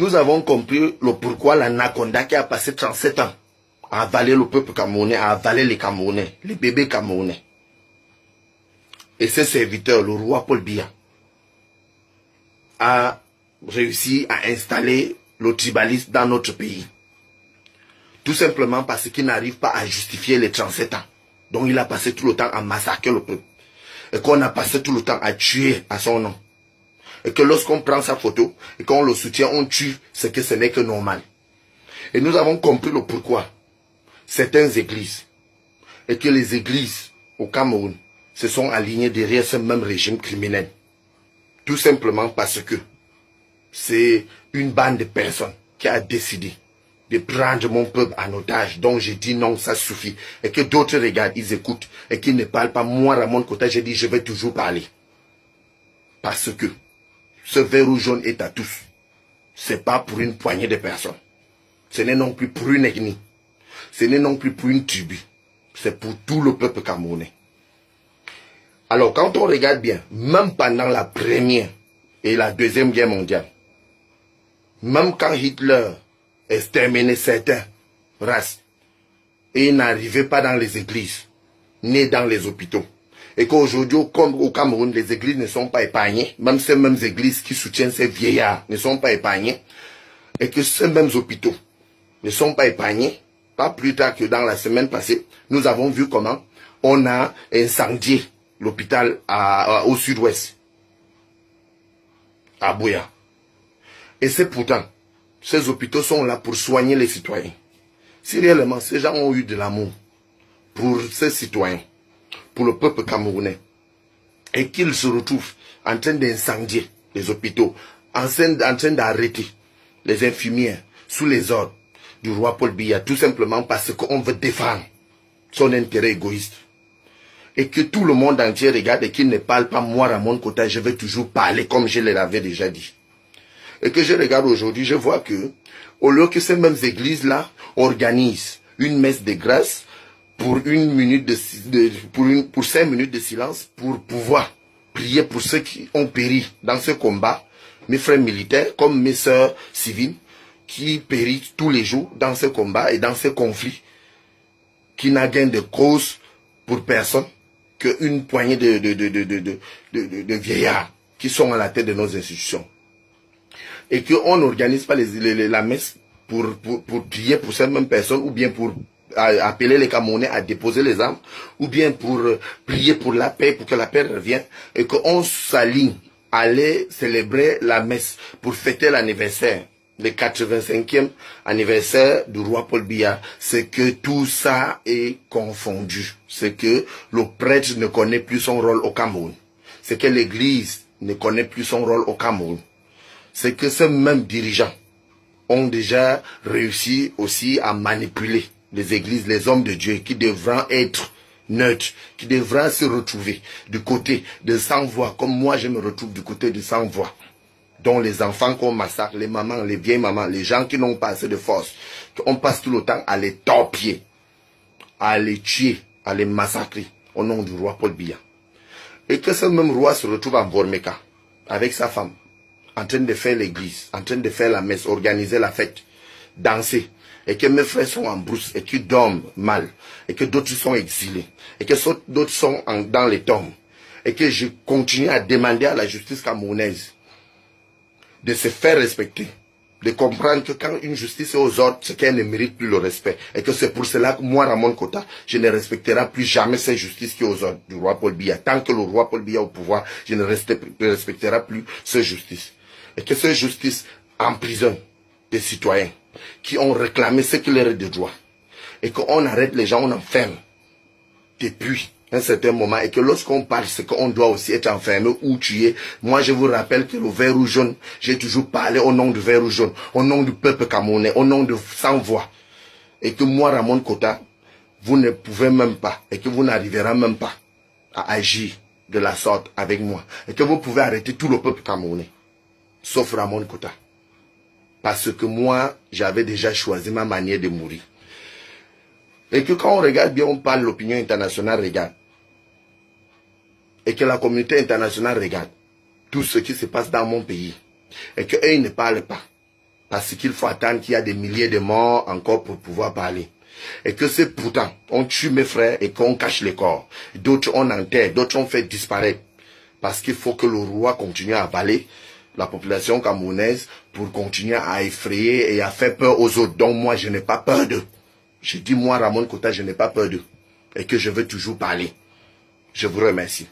Nous avons compris le pourquoi l'anaconda qui a passé 37 ans à avaler le peuple camerounais, à avaler les Camerounais, les bébés camerounais. Et ses serviteurs, le roi Paul Biya, a réussi à installer le tribalisme dans notre pays. Tout simplement parce qu'il n'arrive pas à justifier les 37 ans. Donc il a passé tout le temps à massacrer le peuple. Et qu'on a passé tout le temps à tuer à son nom. Et que lorsqu'on prend sa photo et qu'on le soutient, on tue, c'est que ce n'est que normal. Et nous avons compris le pourquoi. Certaines églises, et que les églises au Cameroun se sont alignées derrière ce même régime criminel. Tout simplement parce que c'est une bande de personnes qui a décidé de prendre mon peuple en otage. Donc j'ai dit non, ça suffit. Et que d'autres regardent, ils écoutent et qu'ils ne parlent pas. Moi, Ramon Kota, j'ai dit je vais toujours parler. Parce que ce verrou jaune est à tous. C'est pas pour une poignée de personnes. Ce n'est non plus pour une ethnie. Ce n'est non plus pour une tribu. C'est pour tout le peuple camerounais. Alors quand on regarde bien, même pendant la première et la deuxième guerre mondiale, même quand Hitler exterminait certaines races, et il n'arrivait pas dans les églises, ni dans les hôpitaux, et qu'aujourd'hui, comme au Cameroun, les églises ne sont pas épargnées, même ces mêmes églises qui soutiennent ces vieillards ne sont pas épargnées, et que ces mêmes hôpitaux ne sont pas épargnés. Pas plus tard que dans la semaine passée, nous avons vu comment on a incendié l'hôpital au sud-ouest, à Buea. Et c'est pourtant, ces hôpitaux sont là pour soigner les citoyens. Si réellement ces gens ont eu de l'amour pour ces citoyens, pour le peuple camerounais, et qu'ils se retrouvent en train d'incendier les hôpitaux, en train d'arrêter les infirmières sous les ordres du roi Paul Biya, tout simplement parce qu'on veut défendre son intérêt égoïste. Et que tout le monde entier regarde et qu'il ne parle pas, moi Ramon Kota, je vais toujours parler comme je l'avais déjà dit. Et que je regarde aujourd'hui, je vois que, au lieu que ces mêmes églises-là organisent une messe de grâce pour pour 5 minutes de silence, pour pouvoir prier pour ceux qui ont péri dans ce combat, mes frères militaires comme mes sœurs civiles, qui périssent tous les jours dans ce combat et dans ce conflit, qui n'a gain de cause pour personne qu'une poignée de vieillards qui sont à la tête de nos institutions. Et qu'on n'organise pas la messe pour prier pour ces mêmes personnes, ou bien pour appeler les Camerounais à déposer les armes, ou bien pour prier pour la paix, pour que la paix revienne, et qu'on s'aligne à aller célébrer la messe pour fêter l'anniversaire, le 85e anniversaire du roi Paul Biya. C'est que tout ça est confondu. C'est que le prêtre ne connaît plus son rôle au Cameroun. C'est que l'église ne connaît plus son rôle au Cameroun. C'est que ces mêmes dirigeants ont déjà réussi aussi à manipuler les églises, les hommes de Dieu qui devront être neutres, qui devront se retrouver du côté de sans-voix, comme moi je me retrouve du côté de sans-voix, dont les enfants qu'on massacre, les mamans, les vieilles mamans, les gens qui n'ont pas assez de force, on passe tout le temps à les torpiller, à les tuer, à les massacrer au nom du roi Paul Biya. Et que ce même roi se retrouve en Bormeka avec sa femme, en train de faire l'église, en train de faire la messe, organiser la fête, danser, et que mes frères sont en brousse, et qu'ils dorment mal, et que d'autres sont exilés, et que d'autres sont dans les tombes, et que je continue à demander à la justice camerounaise de se faire respecter, de comprendre que quand une justice est aux ordres, c'est qu'elle ne mérite plus le respect, et que c'est pour cela que moi, Ramon Kota, je ne respecterai plus jamais cette justice qui est aux ordres du roi Paul Biya. Tant que le roi Paul Biya est au pouvoir, je ne respecterai plus cette justice. Et que cette justice emprisonne des citoyens qui ont réclamé ce qui leur est de droit. Et qu'on arrête les gens, on enferme depuis un certain moment. Et que lorsqu'on parle, c'est qu'on doit aussi être enfermé ou tué. Moi, je vous rappelle que le vert rouge jaune, j'ai toujours parlé au nom du vert rouge jaune, au nom du peuple camerounais, au nom de sans-voix. Et que moi, Ramon Kota, vous ne pouvez même pas, et que vous n'arriverez même pas à agir de la sorte avec moi. Et que vous pouvez arrêter tout le peuple camerounais, sauf Ramon Kota. Parce que moi, j'avais déjà choisi ma manière de mourir. Et que quand on regarde bien, on parle, l'opinion internationale regarde. Et que la communauté internationale regarde tout ce qui se passe dans mon pays. Et qu'eux ne parlent pas. Parce qu'il faut attendre qu'il y a des milliers de morts encore pour pouvoir parler. Et que c'est pourtant, on tue mes frères et qu'on cache les corps. D'autres on enterre, d'autres on fait disparaître. Parce qu'il faut que le roi continue à avaler la population camerounaise pour continuer à effrayer et à faire peur aux autres. Donc moi, je n'ai pas peur d'eux. Je dis moi, Ramon Kota, je n'ai pas peur d'eux. Et que je veux toujours parler. Je vous remercie.